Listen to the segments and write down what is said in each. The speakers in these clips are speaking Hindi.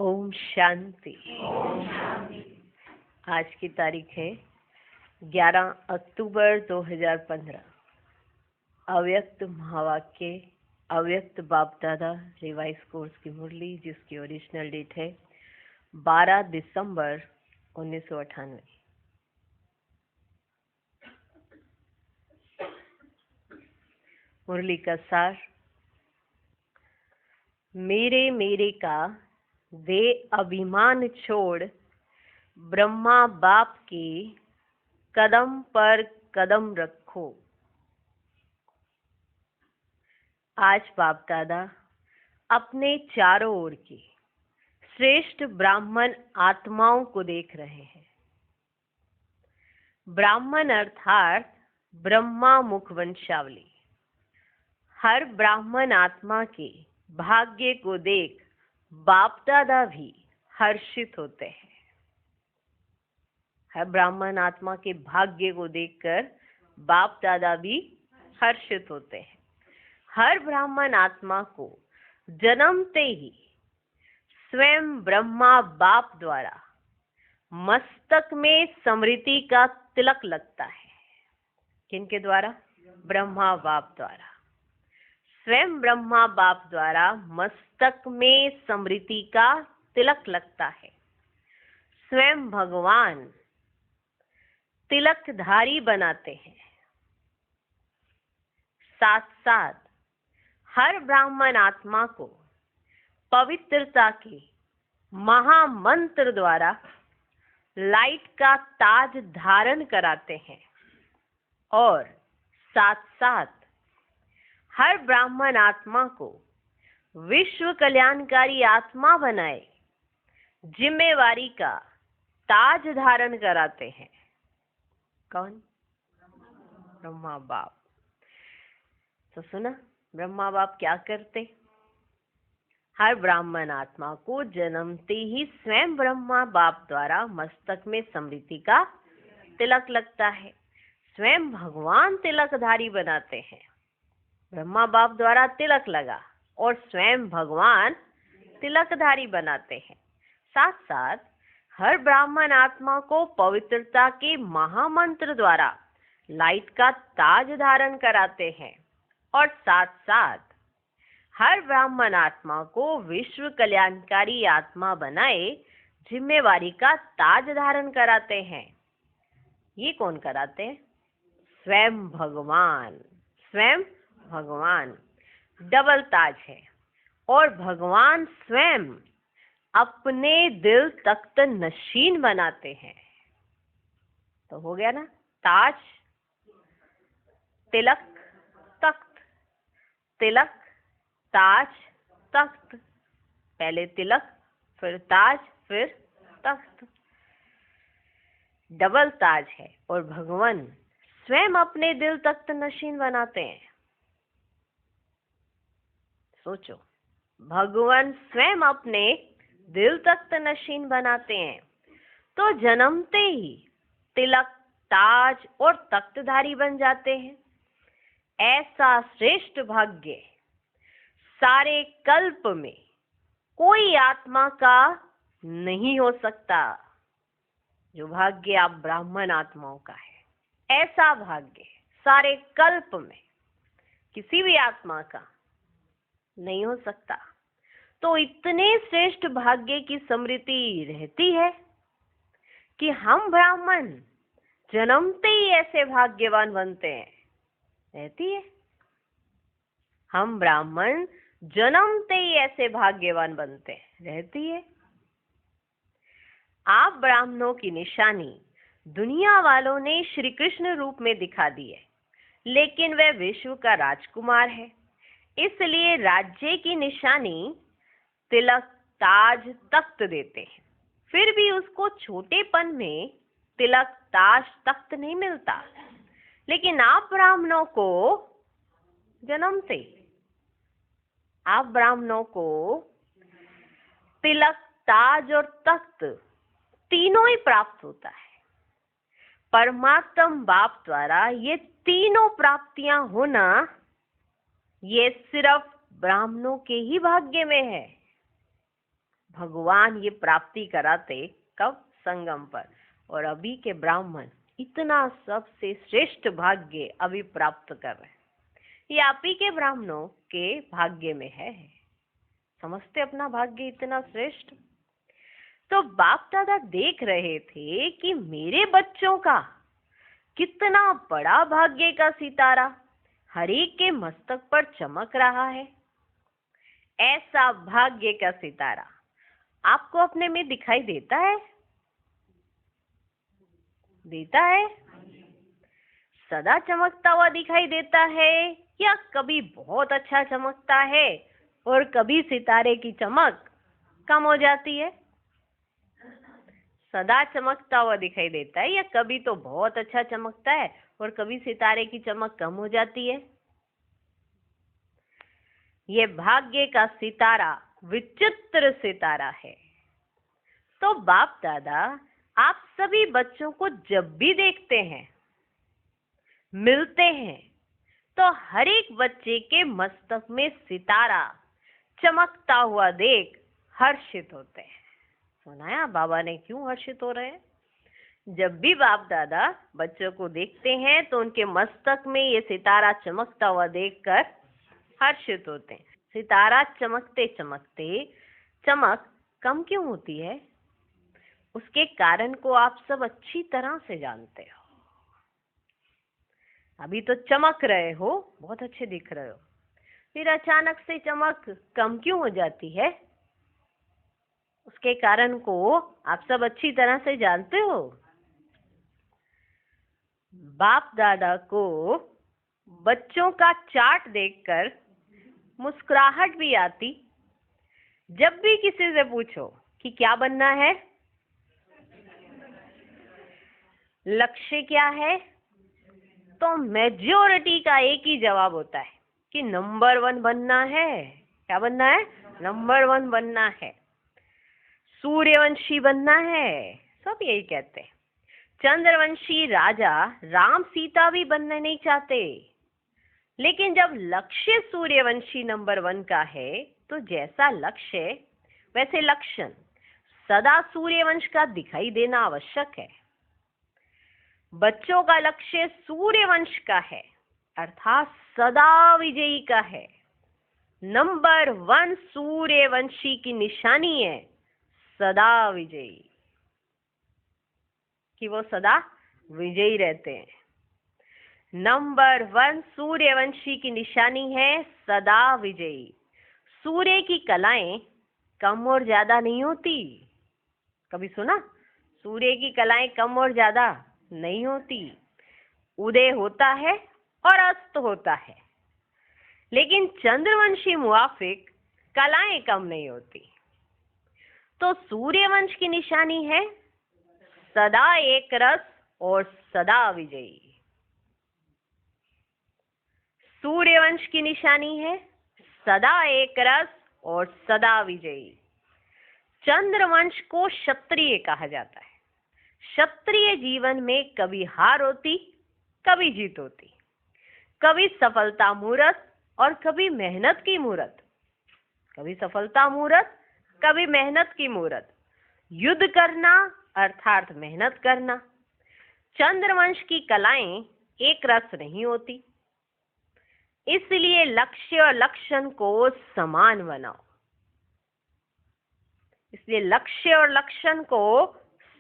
ओम शांति। आज की तारीख है 11 अक्टूबर 2015। अव्यक्त महावाक्य अव्यक्त बाप दादा रिवाइज कोर्स की मुरली, जिसकी ओरिजिनल डेट है 12 दिसंबर 1998। मुरली का सार। मेरे मेरे का दे अभिमान छोड़, ब्रह्मा बाप के कदम पर कदम रखो। आज बाप दादा अपने चारों ओर की श्रेष्ठ ब्राह्मण आत्माओं को देख रहे हैं। ब्राह्मण अर्थात ब्रह्मा मुख वंशावली। हर ब्राह्मण आत्मा के भाग्य को देख बाप दादा भी हर्षित होते हैं। हर ब्राह्मण आत्मा के भाग्य को देखकर बाप दादा भी हर्षित होते हैं। हर ब्राह्मण आत्मा को जन्मते ही स्वयं ब्रह्मा बाप द्वारा मस्तक में स्मृति का तिलक लगता है। किनके द्वारा? ब्रह्मा बाप द्वारा। स्वयं ब्रह्मा बाप द्वारा मस्तक में स्मृति का तिलक लगता है। स्वयं भगवान तिलकधारी बनाते हैं। साथ साथ हर ब्राह्मण आत्मा को पवित्रता के महामंत्र द्वारा लाइट का ताज धारण कराते हैं और साथ साथ हर ब्राह्मण आत्मा को विश्व कल्याणकारी आत्मा बनाए जिम्मेवारी का ताज धारण कराते हैं। कौन? ब्रह्मा बाप। तो सुना, ब्रह्मा बाप क्या करते? हर ब्राह्मण आत्मा को जन्मते ही स्वयं ब्रह्मा बाप द्वारा मस्तक में स्मृति का तिलक लगता है। स्वयं भगवान तिलकधारी बनाते हैं। ब्रह्मा बाप द्वारा तिलक लगा और स्वयं भगवान तिलकधारी बनाते हैं। साथ साथ हर ब्राह्मण आत्मा को पवित्रता के महामंत्र द्वारा लाइट का ताज धारण कराते हैं और साथ साथ हर ब्राह्मण आत्मा को विश्व कल्याणकारी आत्मा बनाए जिम्मेवारी का ताज धारण कराते हैं। ये कौन कराते हैं? स्वयं भगवान। स्वयं भगवान डबल ताज है और भगवान स्वयं अपने दिल तख्त नशीन बनाते हैं। तो हो गया ना, ताज, तिलक, तख्त। तिलक, ताज, तख्त। पहले तिलक, फिर ताज, फिर तख्त। डबल ताज है और भगवान स्वयं अपने दिल तख्त नशीन बनाते हैं। सोचो, भगवान स्वयं अपने दिल तख्त नशीन बनाते हैं तो जन्मते ही तिलक, ताज और तख्तधारी बन जाते हैं। ऐसा श्रेष्ठ भाग्य सारे कल्प में कोई आत्मा का नहीं हो सकता। जो भाग्य आप ब्राह्मण आत्माओं का है, ऐसा भाग्य सारे कल्प में किसी भी आत्मा का नहीं हो सकता। तो इतने श्रेष्ठ भाग्य की स्मृति रहती है कि हम ब्राह्मण जन्मते ही ऐसे भाग्यवान बनते हैं। रहती है। हम ब्राह्मण जन्मते ही ऐसे भाग्यवान बनते हैं। रहती है। आप ब्राह्मणों की निशानी दुनिया वालों ने श्री कृष्ण रूप में दिखा दी है, लेकिन वह विश्व का राजकुमार है, इसलिए राज्य की निशानी तिलक, ताज, तख्त देते हैं। फिर भी उसको छोटेपन में तिलक, ताज, तख्त नहीं मिलता। लेकिन आप ब्राह्मणों को जन्मते आप ब्राह्मणों को तिलक, ताज और तख्त तीनों ही प्राप्त होता है। परमात्मा बाप द्वारा ये तीनों प्राप्तियां होना ये सिर्फ ब्राह्मणों के ही भाग्य में है। भगवान ये प्राप्ति कराते कब? संगम पर। और अभी के ब्राह्मण इतना सबसे श्रेष्ठ भाग्य अभी प्राप्त कर रहे हैं। ये आप ही के ब्राह्मणों के भाग्य में है। समझते अपना भाग्य इतना श्रेष्ठ। तो बाप दादा देख रहे थे कि मेरे बच्चों का कितना बड़ा भाग्य का सितारा हर एक के मस्तक पर चमक रहा है। ऐसा भाग्य का सितारा आपको अपने में दिखाई देता है? देता है? सदा चमकता हुआ दिखाई देता है या कभी बहुत अच्छा चमकता है और कभी सितारे की चमक कम हो जाती है? सदा चमकता हुआ दिखाई देता है या कभी तो बहुत अच्छा चमकता है और कभी सितारे की चमक कम हो जाती है? ये भाग्य का सितारा विचित्र सितारा है। तो बाप दादा आप सभी बच्चों को जब भी देखते हैं, मिलते हैं, तो हर एक बच्चे के मस्तक में सितारा चमकता हुआ देख हर्षित होते हैं। सुनाया बाबा ने क्यों हर्षित हो रहे हैं? जब भी बाप दादा बच्चों को देखते हैं तो उनके मस्तक में ये सितारा चमकता हुआ देखकर हर्षित होते हैं। सितारा चमकते चमकते चमक कम क्यों होती है? उसके कारण को आप सब अच्छी तरह से जानते हो। अभी तो चमक रहे हो, बहुत अच्छे दिख रहे हो, फिर अचानक से चमक कम क्यों हो जाती है? उसके कारण को आप सब अच्छी तरह से जानते हो। बाप दादा को बच्चों का चार्ट देखकर मुस्कुराहट भी आती। जब भी किसी से पूछो कि क्या बनना है, लक्ष्य क्या है, तो मेजॉरिटी का एक ही जवाब होता है कि नंबर 1 बनना है। क्या बनना है? नंबर 1 बनना है, सूर्यवंशी बनना है। सब यही कहते हैं। चंद्रवंशी राजा राम सीता भी बनना नहीं चाहते, लेकिन जब लक्ष्य सूर्यवंशी नंबर 1 का है तो जैसा लक्ष्य वैसे लक्षण सदा सूर्यवंश का दिखाई देना आवश्यक है। बच्चों का लक्ष्य सूर्यवंश का है, अर्थात सदा विजयी का है। नंबर 1 सूर्यवंशी की निशानी है सदा विजयी, कि वो सदा विजयी रहते हैं। नंबर 1 सूर्यवंशी की निशानी है सदा विजयी। सूर्य की कलाएं कम और ज्यादा नहीं होती। कभी सुना? सूर्य की कलाएं कम और ज्यादा नहीं होती। उदय होता है और अस्त होता है, लेकिन चंद्रवंशी मुआफिक कलाएं कम नहीं होती। तो सूर्यवंश की निशानी है सदा एक रस और सदा विजयी। सूर्यवंश की निशानी है सदा एक रस और सदा विजयी। चंद्रवंश को क्षत्रिय कहा जाता है। क्षत्रिय जीवन में कभी हार होती, कभी जीत होती, कभी सफलता मूरत और कभी मेहनत की मूरत। कभी सफलता मूरत, कभी मेहनत की मूरत। युद्ध करना अर्थात मेहनत करना। चंद्रवंश की कलाएं एक रस नहीं होती, इसलिए लक्ष्य और लक्षण को समान बनाओ। इसलिए लक्ष्य और लक्षण को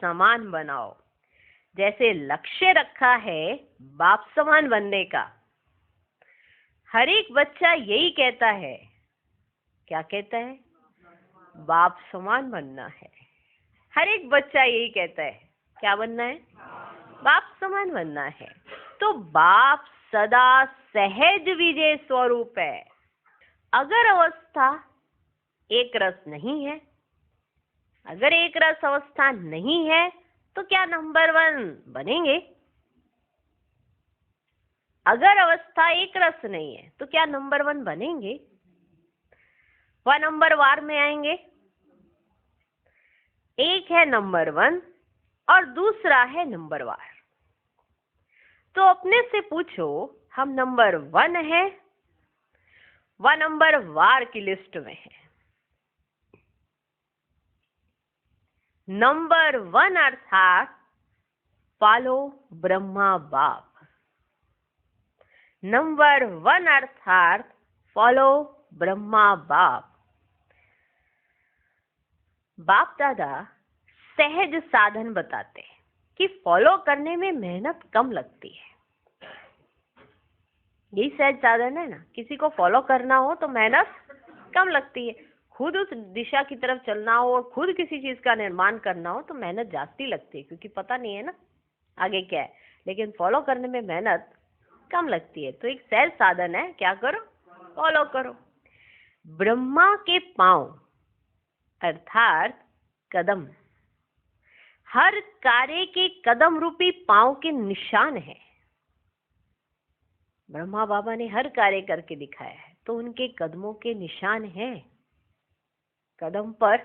समान बनाओ। जैसे लक्ष्य रखा है बाप समान बनने का, हर एक बच्चा यही कहता है। क्या कहता है? बाप समान बनना है। हर एक बच्चा यही कहता है। क्या बनना है? बाप समान बनना है। तो बाप सदा सहज विजय स्वरूप है। अगर अवस्था एक रस नहीं है, अगर एक रस अवस्था नहीं है तो क्या नंबर 1 बनेंगे? अगर अवस्था एक रस नहीं है तो क्या नंबर 1 बनेंगे? वह नंबर वार में आएंगे। एक है नंबर 1 और दूसरा है नंबर वार। तो अपने से पूछो, हम नंबर 1 है व नंबर वार की लिस्ट में है? नंबर 1 अर्थात फॉलो ब्रह्मा बाप। नंबर 1 अर्थात फॉलो ब्रह्मा बाप। बाप दादा सहज साधन बताते हैं कि फॉलो करने में मेहनत कम लगती है। यही सहज साधन है ना, किसी को फॉलो करना हो तो मेहनत कम लगती है। खुद उस दिशा की तरफ चलना हो और खुद किसी चीज का निर्माण करना हो तो मेहनत जाती लगती है, क्योंकि पता नहीं है ना आगे क्या है। लेकिन फॉलो करने में मेहनत कम लगती है। तो एक सहज साधन है, क्या करो, फॉलो करो। ब्रह्मा के पांव अर्थात कदम हर कार्य के कदम रूपी पांव के निशान है। ब्रह्मा बाबा ने हर कार्य करके दिखाया है, तो उनके कदमों के निशान हैं। कदम पर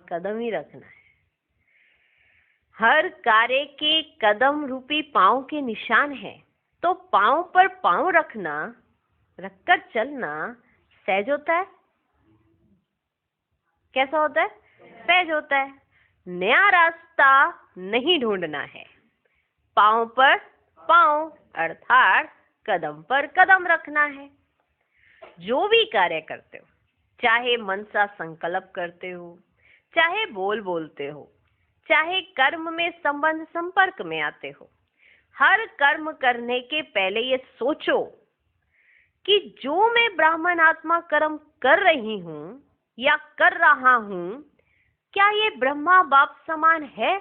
कदम ही रखना है। हर कार्य के कदम रूपी पांव के निशान है, तो पांव पर पांव रखना, रखकर चलना सहज होता है। कैसा होता है? सहज होता है। नया रास्ता नहीं ढूंढना है। पांव पर पांव अर्थात कदम पर कदम रखना है। जो भी कार्य करते हो, चाहे मन सा संकल्प करते हो, चाहे बोलते हो, चाहे कर्म में संबंध संपर्क में आते हो, हर कर्म करने के पहले ये सोचो कि जो मैं ब्राह्मण आत्मा कर्म कर रही हूं या कर रहा हूं, क्या ये ब्रह्मा बाप समान है?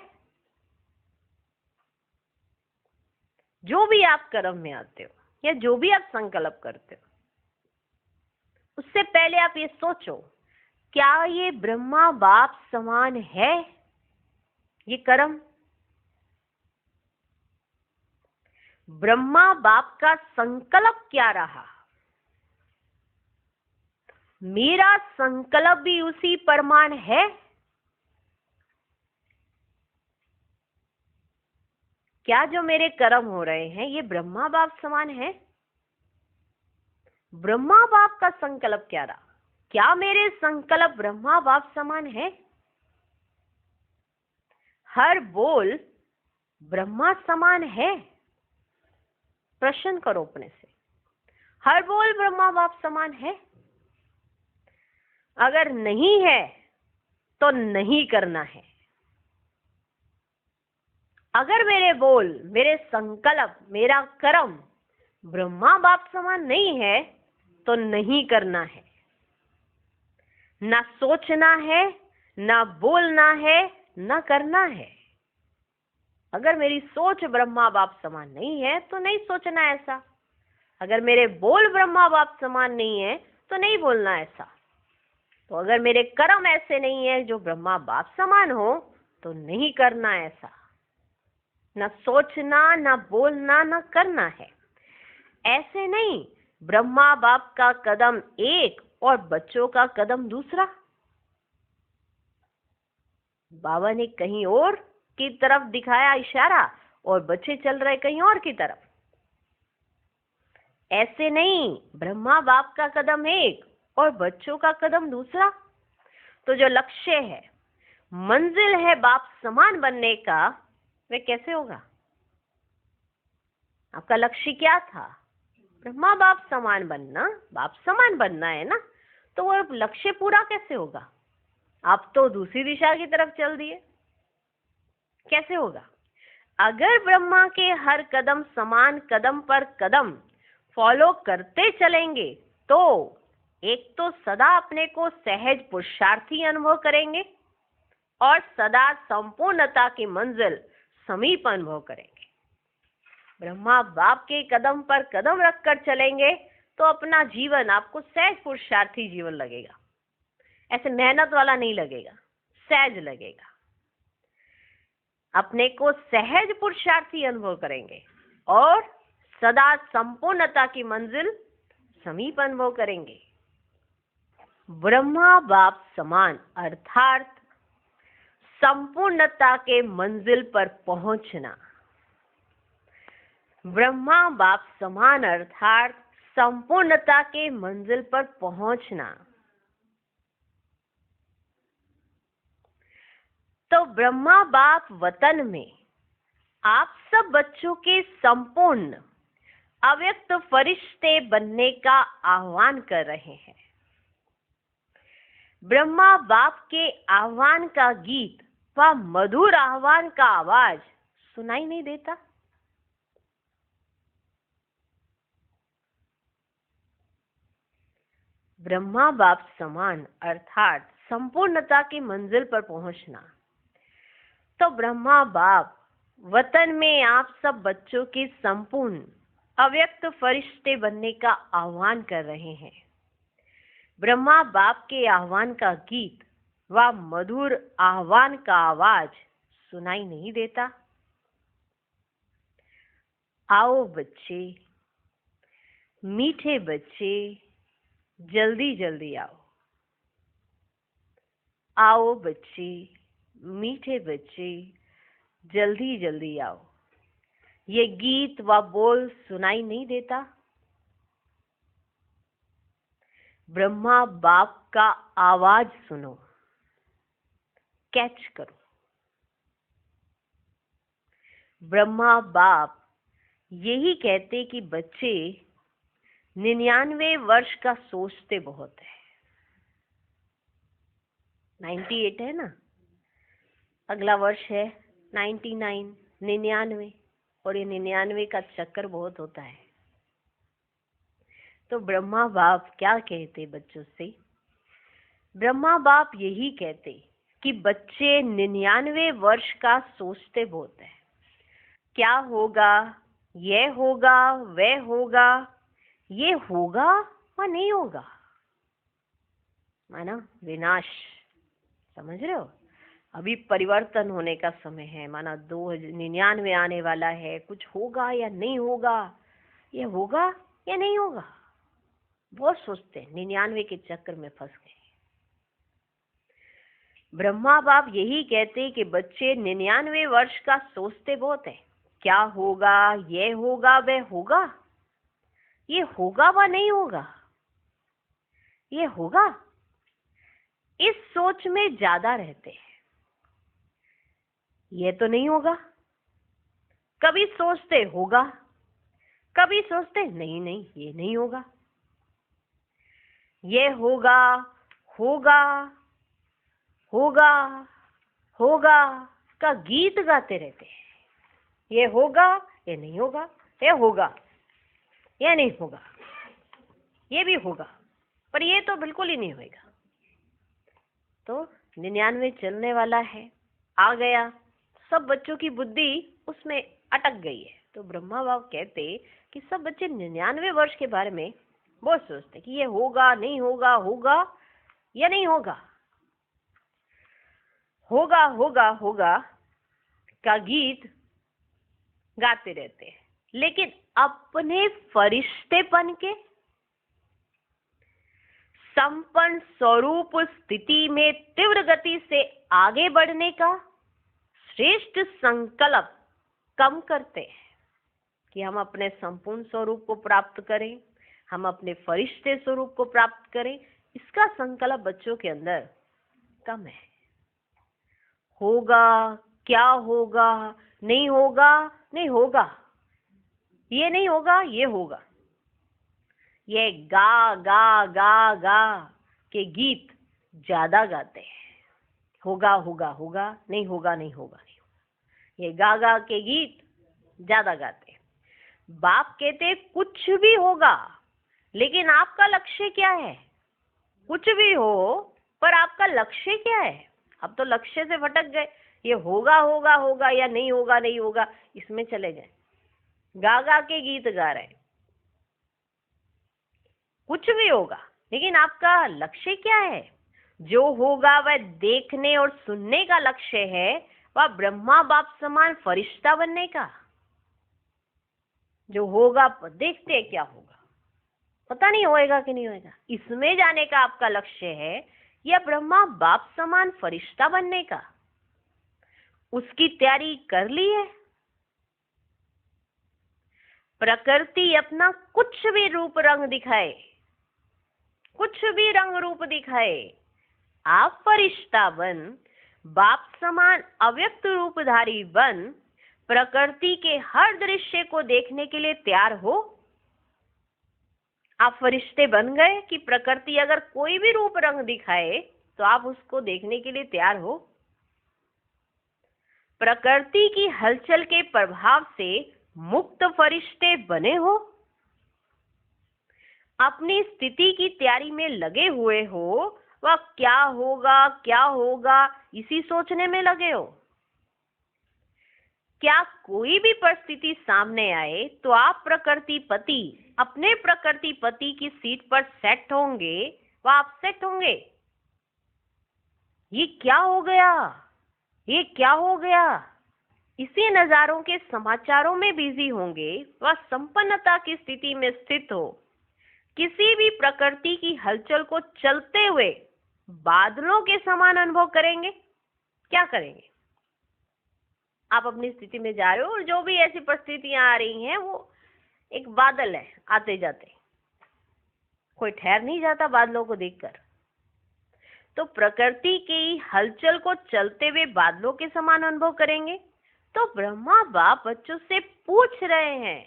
जो भी आप कर्म में आते हो या जो भी आप संकल्प करते हो, उससे पहले आप ये सोचो, क्या ये ब्रह्मा बाप समान है ये कर्म? ब्रह्मा बाप का संकल्प क्या रहा? मेरा संकल्प भी उसी प्रमाण है? क्या जो मेरे कर्म हो रहे हैं ये ब्रह्मा बाप समान है? ब्रह्मा बाप का संकल्प क्या रहा? क्या मेरे संकल्प ब्रह्मा बाप समान है? हर बोल ब्रह्मा समान है? प्रश्न करो अपने से, हर बोल ब्रह्मा बाप समान है? अगर नहीं है तो नहीं करना है। अगर मेरे बोल, मेरे संकल्प, मेरा कर्म ब्रह्मा बाप समान नहीं है तो नहीं करना है। ना सोचना है, ना बोलना है, ना करना है। अगर मेरी सोच ब्रह्मा बाप समान नहीं है तो नहीं सोचना ऐसा। अगर मेरे बोल ब्रह्मा बाप समान नहीं है तो नहीं बोलना ऐसा। तो अगर मेरे कर्म ऐसे नहीं है जो ब्रह्मा बाप समान हो तो नहीं करना ऐसा। ना सोचना, ना बोलना, ना करना है। ऐसे नहीं, ब्रह्मा बाप का कदम एक और बच्चों का कदम दूसरा। बाबा ने कहीं और की तरफ दिखाया इशारा और बच्चे चल रहे कहीं और की तरफ। ऐसे नहीं, ब्रह्मा बाप का कदम एक और बच्चों का कदम दूसरा। तो जो लक्ष्य है, मंजिल है बाप समान बनने का, वह कैसे होगा? आपका लक्ष्य क्या था? ब्रह्मा बाप समान बनना, बाप समान बनना है ना। तो वो लक्ष्य पूरा कैसे होगा? आप तो दूसरी दिशा की तरफ चल दिए, कैसे होगा? अगर ब्रह्मा के हर कदम समान कदम पर कदम फॉलो करते चलेंगे तो एक तो सदा अपने को सहज पुरुषार्थी अनुभव करेंगे और सदा संपूर्णता की मंजिल समीप अनुभव करेंगे। ब्रह्मा बाप के कदम पर कदम रखकर चलेंगे तो अपना जीवन आपको सहज पुरुषार्थी जीवन लगेगा। ऐसे मेहनत वाला नहीं लगेगा, सहज लगेगा। अपने को सहज पुरुषार्थी अनुभव करेंगे और सदा संपूर्णता की मंजिल समीप अनुभव करेंगे। ब्रह्मा बाप समान अर्थात संपूर्णता के मंजिल पर पहुंचना। ब्रह्मा बाप समान अर्थात संपूर्णता के मंजिल पर पहुंचना। तो ब्रह्मा बाप वतन में आप सब बच्चों के संपूर्ण अव्यक्त फरिश्ते बनने का आह्वान कर रहे हैं। ब्रह्मा बाप के आह्वान का गीत व मधुर आह्वान का आवाज सुनाई नहीं देता? ब्रह्मा बाप समान अर्थात संपूर्णता की मंजिल पर पहुंचना। तो ब्रह्मा बाप वतन में आप सब बच्चों के संपूर्ण अव्यक्त फरिश्ते बनने का आह्वान कर रहे हैं। ब्रह्मा बाप के आह्वान का गीत व मधुर आह्वान का आवाज सुनाई नहीं देता? आओ बच्चे, मीठे बच्चे, जल्दी जल्दी आओ। आओ बच्चे, मीठे बच्चे, जल्दी जल्दी आओ। ये गीत व बोल सुनाई नहीं देता? ब्रह्मा बाप का आवाज सुनो, कैच करो। ब्रह्मा बाप यही कहते कि बच्चे 99 वर्ष का सोचते बहुत है। 98 है ना, अगला वर्ष है 99, 99, और ये 99 का चक्कर बहुत होता है। तो ब्रह्मा बाप क्या कहते बच्चों से? ब्रह्मा बाप यही कहते कि बच्चे 99 वर्ष का सोचते बहुत है। क्या होगा, यह होगा, वह होगा, ये होगा व नहीं होगा, माना विनाश। समझ रहे हो? अभी परिवर्तन होने का समय है, माना 2099 आने वाला है, कुछ होगा या नहीं होगा, ये होगा या नहीं होगा, बहुत सोचते हैं, 99 के चक्कर में फंस गए। ब्रह्मा बाप यही कहते कि बच्चे 99 वर्ष का सोचते बहुत है। क्या होगा, ये होगा, वह होगा, ये होगा व नहीं होगा, ये होगा, इस सोच में ज्यादा रहते हैं। ये तो नहीं होगा, कभी सोचते होगा, कभी सोचते नहीं नहीं ये नहीं होगा, ये होगा, होगा, होगा, होगा का गीत गाते रहते हैं। ये होगा, ये नहीं होगा, ये होगा, ये नहीं होगा, ये भी होगा, पर ये तो बिल्कुल ही नहीं होगा। तो 99 चलने वाला है, आ गया, सब बच्चों की बुद्धि उसमें अटक गई है। तो ब्रह्मा बाप कहते कि सब बच्चे 99 वर्ष के बारे में बहुत सोचते कि ये होगा, नहीं होगा, होगा या नहीं होगा, होगा, होगा, होगा का गीत गाते रहते हैं, लेकिन अपने फरिश्तेपन के संपन्न स्वरूप स्थिति में तीव्र गति से आगे बढ़ने का श्रेष्ठ संकल्प कम करते हैं कि हम अपने संपूर्ण स्वरूप को प्राप्त करें, हम अपने फरिश्ते स्वरूप को प्राप्त करें। इसका संकल्प बच्चों के अंदर कम है। होगा, क्या होगा, नहीं होगा, नहीं होगा, ये नहीं होगा, ये होगा, ये गा गा गा गा के गीत ज्यादा गाते हैं। होगा, होगा, होगा, नहीं होगा, नहीं होगा, नहीं होगा, ये गा गा के गीत ज्यादा गाते हैं। बाप कहते कुछ भी होगा, लेकिन आपका लक्ष्य क्या है? कुछ भी हो, पर आपका लक्ष्य क्या है? अब तो लक्ष्य से भटक गए, ये होगा, होगा, होगा या नहीं होगा, नहीं होगा, इसमें चले गए, गा गा के गीत गा रहे। कुछ भी होगा, लेकिन आपका लक्ष्य क्या है? जो होगा वह देखने और सुनने का लक्ष्य है, वह ब्रह्मा बाप समान फरिश्ता बनने का। जो होगा देखते हैं क्या होगा, पता नहीं होएगा कि नहीं होएगा, इसमें जाने का आपका लक्ष्य है, या ब्रह्मा बाप समान फरिश्ता बनने का? उसकी तैयारी कर ली है? प्रकृति अपना कुछ भी रूप रंग दिखाए, कुछ भी रंग रूप दिखाए, आप फरिश्ता बन बाप समान अव्यक्त रूपधारी बन प्रकृति के हर दृश्य को देखने के लिए तैयार हो। आप फरिश्ते बन गए कि प्रकृति अगर कोई भी रूप रंग दिखाए तो आप उसको देखने के लिए तैयार हो। प्रकृति की हलचल के प्रभाव से मुक्त फरिश्ते बने हो। अपनी स्थिति की तैयारी में लगे हुए हो, वह क्या होगा इसी सोचने में लगे हो। क्या कोई भी परिस्थिति सामने आए तो आप प्रकृति पति अपने प्रकृति पति की सीट पर सेट होंगे, वह आप सेट होंगे। ये क्या हो गया, ये क्या हो गया, इसी नजारों के समाचारों में बिजी होंगे। वह संपन्नता की स्थिति में स्थित हो, किसी भी प्रकृति की हलचल को चलते हुए बादलों के समान अनुभव करेंगे। क्या करेंगे? आप अपनी स्थिति में जा रहे हो और जो भी ऐसी परिस्थितियां आ रही हैं वो एक बादल है, आते जाते, कोई ठहर नहीं जाता बादलों को देखकर। तो प्रकृति की हलचल को चलते हुए बादलों के समान अनुभव करेंगे। तो ब्रह्मा बाप बच्चों से पूछ रहे हैं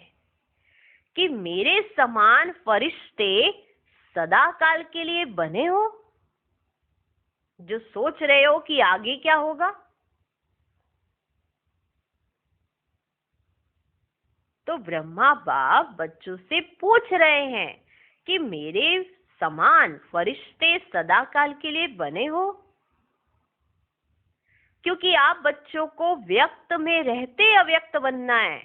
कि मेरे समान फरिश्ते सदा काल के लिए बने हो, जो सोच रहे हो कि आगे क्या होगा। तो ब्रह्मा बाप बच्चों से पूछ रहे हैं कि मेरे समान फरिश्ते सदा काल के लिए बने हो, क्योंकि आप बच्चों को व्यक्त में रहते अव्यक्त बनना है।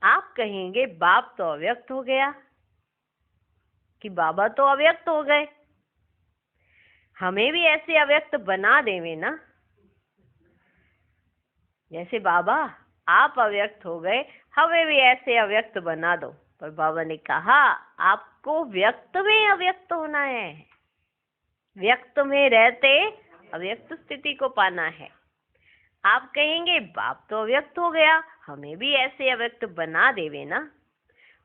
आप कहेंगे बाप तो अव्यक्त हो गया कि बाबा तो अव्यक्त हो गए, हमें भी ऐसे अव्यक्त बना देवे ना। जैसे बाबा आप अव्यक्त हो गए, हमें भी ऐसे अव्यक्त बना दो। पर बाबा ने कहा आपको व्यक्त में अव्यक्त होना है, व्यक्त में रहते अव्यक्त स्थिति को पाना है। आप कहेंगे बाप तो अव्यक्त हो गया, हमें भी ऐसे अव्यक्त बना देवे ना।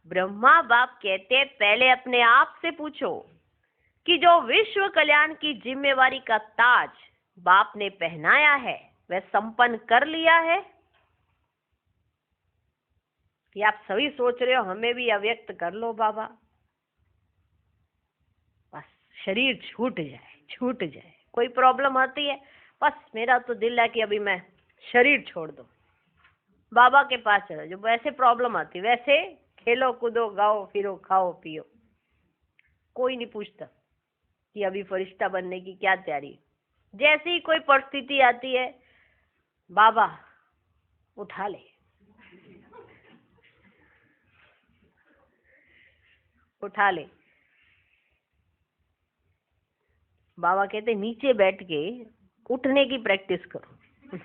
ब्रह्मा बाप कहते पहले अपने आप से पूछो कि जो विश्व कल्याण की जिम्मेवारी का ताज बाप ने पहनाया है वह संपन्न कर लिया है। कि आप सभी सोच रहे हो हमें भी अव्यक्त कर लो बाबा, बस शरीर छूट जाए, कोई प्रॉब्लम आती है बस मेरा तो दिल है कि अभी मैं शरीर छोड़ दूं, बाबा के पास चलो। जो वैसे प्रॉब्लम आती वैसे खेलो कूदो गाओ फिरो खाओ पियो, कोई नहीं पूछता कि अभी फरिश्ता बनने की क्या तैयारी। जैसे ही कोई परिस्थिति आती है बाबा उठा ले, उठा ले। बाबा कहते नीचे बैठ के उठने की प्रैक्टिस करो।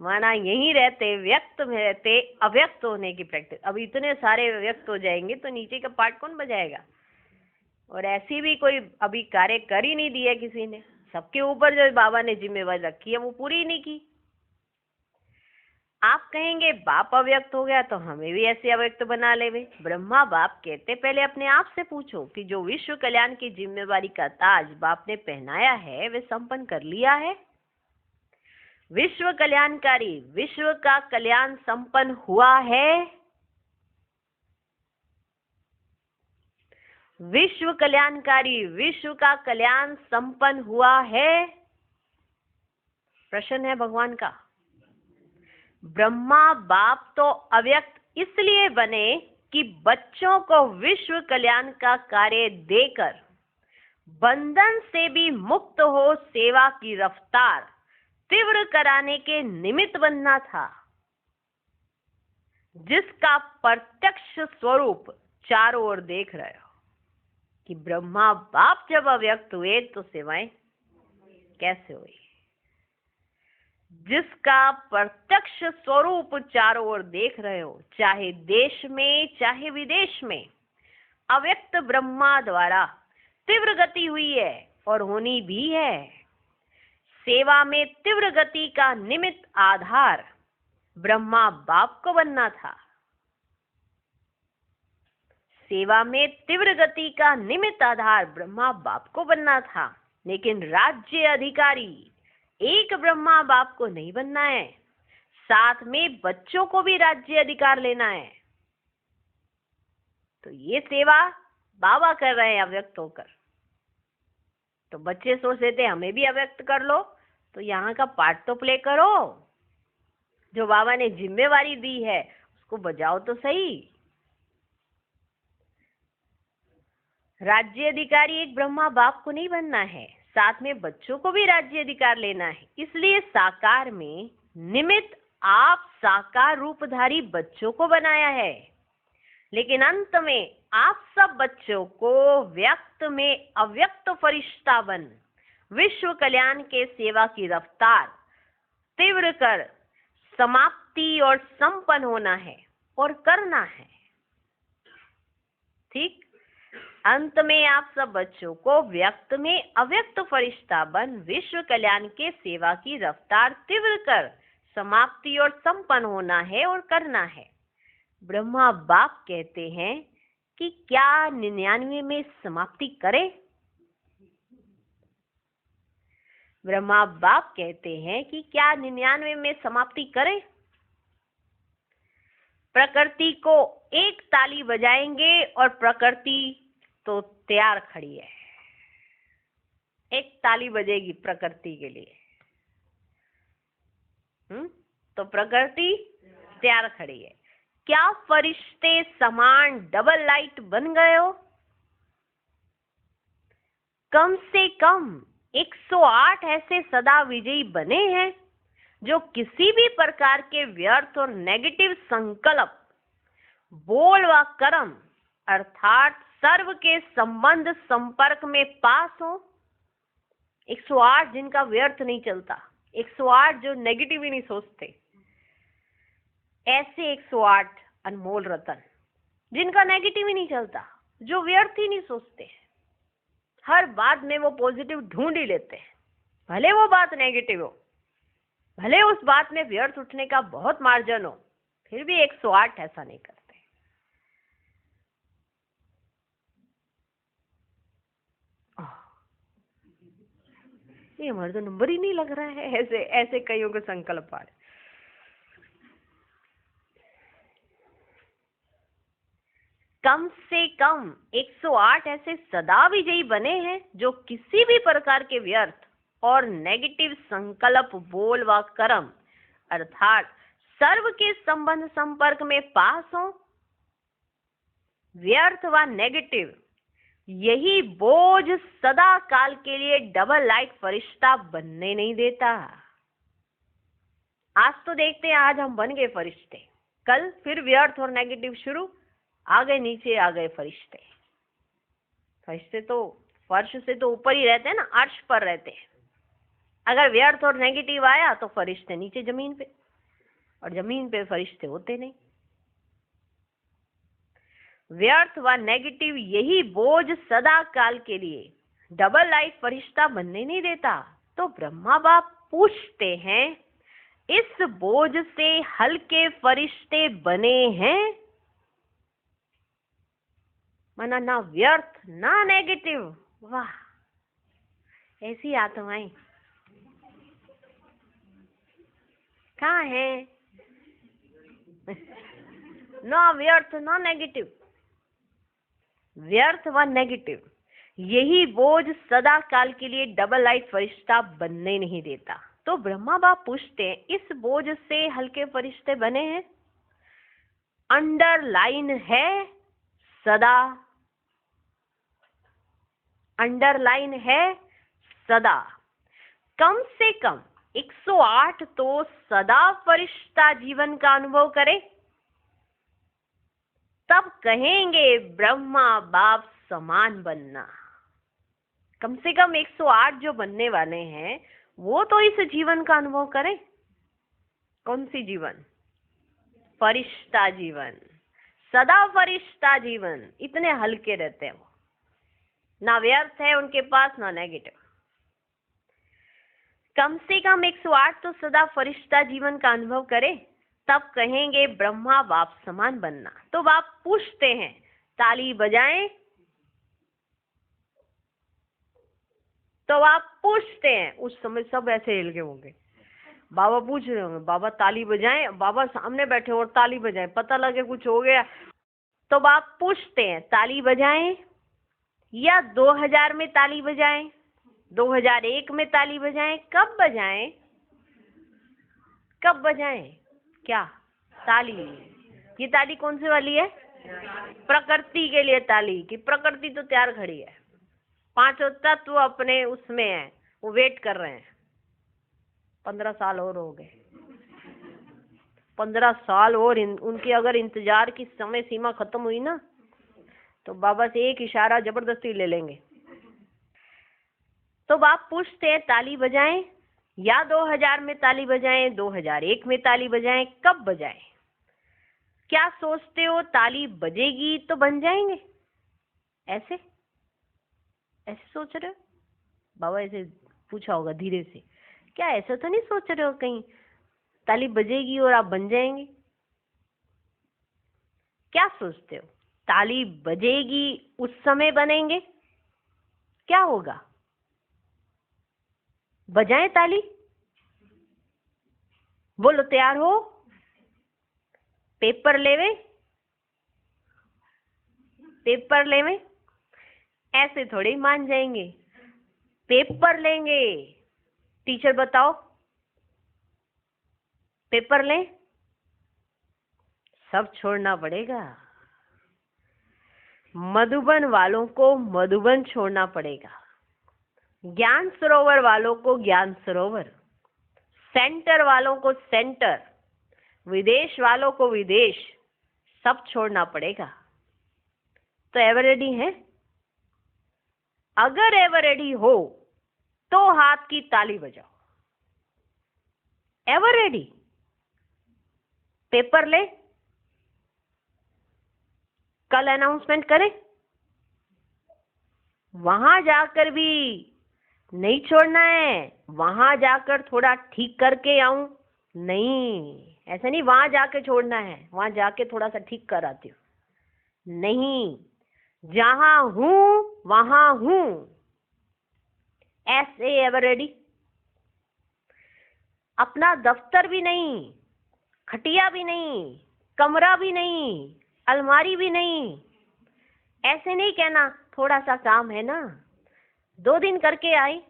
माना यहीं रहते व्यक्त में रहते अव्यक्त होने की प्रैक्टिस। अब इतने सारे व्यक्त हो जाएंगे तो नीचे का पार्ट कौन बजाएगा। और ऐसी भी कोई अभी कार्य कर ही नहीं दिया किसी ने, सबके ऊपर जो बाबा ने जिम्मेवारी रखी है वो पूरी ही नहीं की। आप कहेंगे बाप अव्यक्त हो गया तो हमें भी ऐसे अव्यक्त बना लेवे। ब्रह्मा बाप कहते पहले अपने आप से पूछो कि जो विश्व कल्याण की जिम्मेवारी का ताज बाप ने पहनाया है वे संपन्न कर लिया है। विश्व कल्याणकारी विश्व का कल्याण संपन्न हुआ है। विश्व कल्याणकारी विश्व का कल्याण संपन्न हुआ है। प्रश्न है भगवान का। ब्रह्मा बाप तो अव्यक्त इसलिए बने कि बच्चों को विश्व कल्याण का कार्य देकर बंधन से भी मुक्त हो सेवा की रफ्तार तीव्र कराने के निमित्त बनना था, जिसका प्रत्यक्ष स्वरूप चारों ओर देख रहे हो कि ब्रह्मा बाप जब अव्यक्त हुए तो सेवाएं कैसे हुई। जिसका प्रत्यक्ष स्वरूप चारों ओर देख रहे हो, चाहे देश में चाहे विदेश में, अव्यक्त ब्रह्मा द्वारा तीव्र गति हुई है और होनी भी है। सेवा में तीव्र गति का निमित्त आधार ब्रह्मा बाप को बनना था। सेवा में तीव्र गति का निमित्त आधार ब्रह्मा बाप को बनना था। लेकिन राज्य अधिकारी एक ब्रह्मा बाप को नहीं बनना है, साथ में बच्चों को भी राज्य अधिकार लेना है। तो ये सेवा बाबा कर रहे हैं अव्यक्त होकर। तो बच्चे सोच लेते हमें भी अव्यक्त कर लो, तो यहाँ का पार्ट तो प्ले करो, जो बाबा ने जिम्मेवारी दी है उसको बजाओ तो सही। राज्य अधिकारी एक ब्रह्मा बाप को नहीं बनना है, साथ में बच्चों को भी राज्य अधिकार लेना है। इसलिए साकार में निमित्त आप साकार रूपधारी बच्चों को बनाया है, लेकिन अंत में आप सब बच्चों को व्यक्त में अव्यक्त फरिश्ता बन विश्व कल्याण के सेवा की रफ्तार तीव्र कर समाप्ति और संपन्न होना है और करना है। ठीक, अंत में आप सब बच्चों को व्यक्त में अव्यक्त फरिश्ता बन विश्व कल्याण के सेवा की रफ्तार तीव्र कर समाप्ति और संपन्न होना है और करना है। ब्रह्मा बाप कहते हैं कि क्या 99 में समाप्ति करे? ब्रह्मा बाप कहते हैं कि क्या 99 में समाप्ति करे? प्रकृति को एक ताली बजाएंगे और प्रकृति तो तैयार खड़ी है। एक ताली बजेगी प्रकृति के लिए, तो प्रकृति तैयार खड़ी है। क्या फरिश्ते समान डबल लाइट बन गए हो? कम से कम 108 ऐसे सदा विजयी बने हैं जो किसी भी प्रकार के व्यर्थ और नेगेटिव संकल्प, बोल व कर्म अर्थात सर्व के संबंध संपर्क में पास हो। 108 जिनका व्यर्थ नहीं चलता, 108 जो नेगेटिव ही नहीं सोचते, ऐसे 108 अनमोल रतन जिनका नेगेटिव ही नहीं चलता, जो व्यर्थ ही नहीं सोचते, हर बात में वो पॉजिटिव ढूंढ ही लेते हैं, भले वो बात नेगेटिव हो, भले उस बात में व्यर्थ उठने का बहुत मार्जिन हो, फिर भी 108 ऐसा नहीं करते। ये हमारा तो नंबर ही नहीं लग रहा है, ऐसे ऐसे कईयों के संकल्प आ रहे। कम से कम 108 ऐसे सदा विजयी बने हैं जो किसी भी प्रकार के व्यर्थ और नेगेटिव संकल्प, बोल व कर्म अर्थात सर्व के संबंध संपर्क में पास हो। व्यर्थ व नेगेटिव यही बोझ सदा काल के लिए डबल लाइट फरिश्ता बनने नहीं देता। आज तो देखते हैं, आज हम बन गए फरिश्ते, कल फिर व्यर्थ और नेगेटिव शुरू, आ गए नीचे, आ गए फरिश्ते। फरिश्ते तो फर्श से तो ऊपर ही रहते हैं ना, अर्श पर रहते हैं। अगर व्यर्थ और नेगेटिव आया तो फरिश्ते नीचे जमीन पे, और जमीन पे फरिश्ते होते नहीं। व्यर्थ व नेगेटिव यही बोझ सदा काल के लिए डबल लाइट फरिश्ता बनने नहीं देता। तो ब्रह्मा बाप पूछते हैं, इस बोझ से हल्के फरिश्ते बने हैं? माना ना व्यर्थ ना नेगेटिव। वाह, ऐसी आत्माएं कहाँ है? नो व्यर्थ नो नेगेटिव, व्यर्थ व नेगेटिव यही बोझ सदा काल के लिए डबल लाइट फरिश्ता बनने नहीं देता। तो ब्रह्मा बाप पूछते हैं, इस बोझ से हल्के फरिश्ते बने हैं? अंडरलाइन है सदा, अंडरलाइन है सदा। कम से कम 108 तो सदा फरिश्ता जीवन का अनुभव करे, तब कहेंगे ब्रह्मा बाप समान बनना। कम से कम 108 जो बनने वाले हैं वो तो इस जीवन का अनुभव करें। कौन सी जीवन? फरिश्ता जीवन, सदा फरिश्ता जीवन। इतने हल्के रहते हैं वो, ना व्यर्थ है उनके पास ना नेगेटिव। कम से कम 108 तो सदा फरिश्ता जीवन का अनुभव करे, तब कहेंगे ब्रह्मा बाप समान बनना। तो बाप पूछते हैं, ताली बजाएं? तो आप पूछते हैं, उस समय सब ऐसे हिल गए होंगे, बाबा पूछ रहे होंगे, बाबा ताली बजाएं, बाबा सामने बैठे और ताली बजाएं, पता लगे कुछ हो गया। तो आप पूछते हैं ताली बजाएं या 2000 में ताली बजाएं, 2001 में ताली बजाएं, कब बजाएं? कब बजाएं? क्या ताली? ये ताली कौन सी वाली है? प्रकृति के लिए ताली, कि प्रकृति तो तैयार खड़ी है, पांचों तत्व अपने उसमें है, वो वेट कर रहे हैं। 15 साल और हो गए, 15 साल और उनकी अगर इंतजार की समय सीमा खत्म हुई ना, तो बाबा से एक इशारा जबरदस्ती ले लेंगे। तो आप पूछते हैं ताली बजाएं या 2000 में ताली बजाएं, 2001 में ताली बजाएं, कब बजाएं? क्या सोचते हो ताली बजेगी तो बन जाएंगे? ऐसे ऐसे सोच रहे हो? बाबा ऐसे पूछा होगा धीरे से, क्या ऐसा तो नहीं सोच रहे हो कहीं ताली बजेगी और आप बन जाएंगे? क्या सोचते हो ताली बजेगी उस समय बनेंगे? क्या होगा? बजाएं ताली, बोलो तैयार हो? पेपर लेवे, पेपर लेवे, ऐसे थोड़े ही मान जाएंगे, पेपर लेंगे। टीचर बताओ, पेपर लें, सब छोड़ना पड़ेगा। मधुबन वालों को मधुबन छोड़ना पड़ेगा, ज्ञान सरोवर वालों को ज्ञान सरोवर, सेंटर वालों को सेंटर, विदेश वालों को विदेश, सब छोड़ना पड़ेगा। तो एवर रेडी है? अगर एवर रेडी हो तो हाथ की ताली बजाओ। Ever ready? पेपर ले, कल अनाउंसमेंट करें, वहां जाकर भी नहीं छोड़ना है, वहां जाकर थोड़ा ठीक करके आऊं? नहीं, ऐसा नहीं वहां जाके छोड़ना है, वहां जाके थोड़ा सा ठीक कर आती हूं। नहीं, जहां हूं वहां हूं। ऐसे एवर रेडी? अपना दफ्तर भी नहीं, खटिया भी नहीं, कमरा भी नहीं, अलमारी भी नहीं, ऐसे नहीं कहना थोड़ा सा काम है ना, 2 दिन करके आई,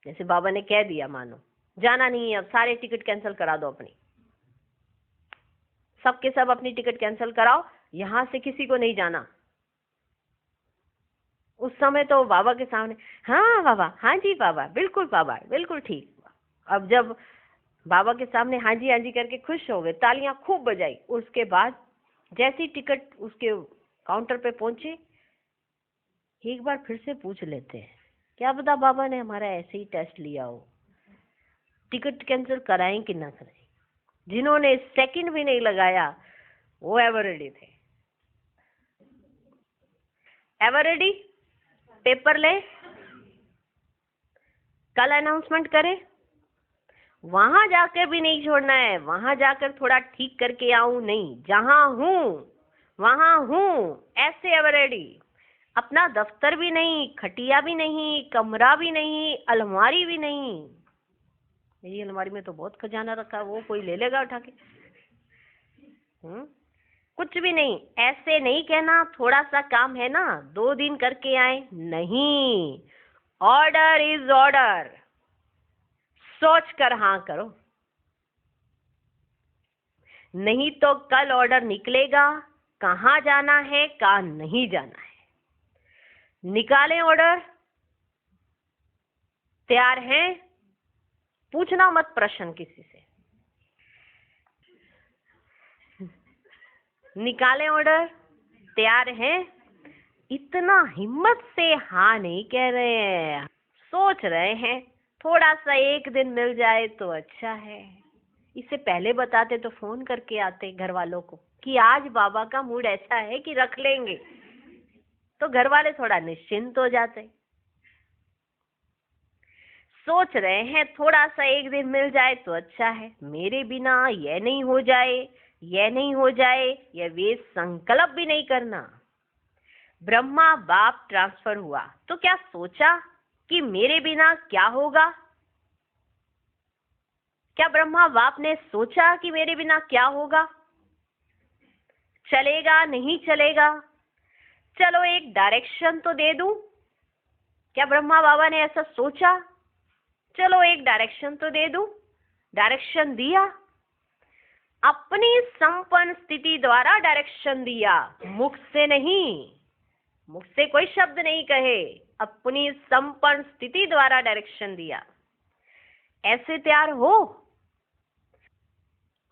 जैसे बाबा ने कह दिया मानो जाना नहीं है, अब सारे टिकट कैंसिल करा दो अपनी, सबके सब अपनी टिकट कैंसिल कराओ, यहां से किसी को नहीं जाना। उस समय तो बाबा के सामने हाँ बाबा, हाँ जी बाबा, बिल्कुल बाबा, बिल्कुल ठीक। अब जब बाबा के सामने हाँ जी करके खुश हो गए, तालियां खूब बजाई, उसके बाद जैसी टिकट उसके काउंटर पे पहुंचे, एक बार फिर से पूछ लेते हैं, क्या पता बाबा ने हमारा ऐसे ही टेस्ट लिया हो, टिकट कैंसिल कराएं कि ना कराएं। जिन्होंने सेकंड भी नहीं लगाया वो एवर रेडी थे। Ever ready? पेपर ले, कल अनाउंसमेंट करें, वहां जाकर भी नहीं छोड़ना है, वहां जाकर थोड़ा ठीक करके आऊं? नहीं, जहां हूं वहां हूं। ऐसे एवर रेडी? अपना दफ्तर भी नहीं, खटिया भी नहीं, कमरा भी नहीं, अलमारी भी नहीं। मेरी अलमारी में तो बहुत खजाना रखा है, वो कोई ले लेगा उठा के। कुछ भी नहीं। ऐसे नहीं कहना थोड़ा सा काम है ना, 2 दिन करके आए। नहीं, ऑर्डर इज ऑर्डर, सोच कर हाँ करो, नहीं तो कल ऑर्डर निकलेगा, कहाँ जाना है कहाँ नहीं जाना है। निकालें ऑर्डर, तैयार हैं? पूछना मत प्रश्न किसी से, निकालें ऑर्डर, तैयार हैं? इतना हिम्मत से हाँ नहीं कह रहे हैं, सोच रहे हैं थोड़ा सा एक दिन मिल जाए तो अच्छा है। इससे पहले बताते तो फोन करके आते घर वालों को कि आज बाबा का मूड ऐसा है कि रख लेंगे, तो घर वाले थोड़ा निश्चिंत हो जाते। सोच रहे हैं थोड़ा सा एक दिन मिल जाए तो अच्छा है, मेरे बिना यह नहीं हो जाए, यह नहीं हो जाए, यह वे संकल्प भी नहीं करना। ब्रह्मा बाप ट्रांसफर हुआ तो क्या सोचा कि मेरे बिना क्या होगा? क्या ब्रह्मा बाप ने सोचा कि मेरे बिना क्या होगा? चलेगा नहीं चलेगा? चलो एक डायरेक्शन तो दे दूं। क्या ब्रह्मा बाबा ने ऐसा सोचा? चलो एक डायरेक्शन तो दे दूं। डायरेक्शन दिया, अपनी संपन्न स्थिति द्वारा डायरेक्शन दिया, मुख से नहीं, मुख से कोई शब्द नहीं कहे, अपनी संपन्न स्थिति द्वारा डायरेक्शन दिया। ऐसे तैयार हो?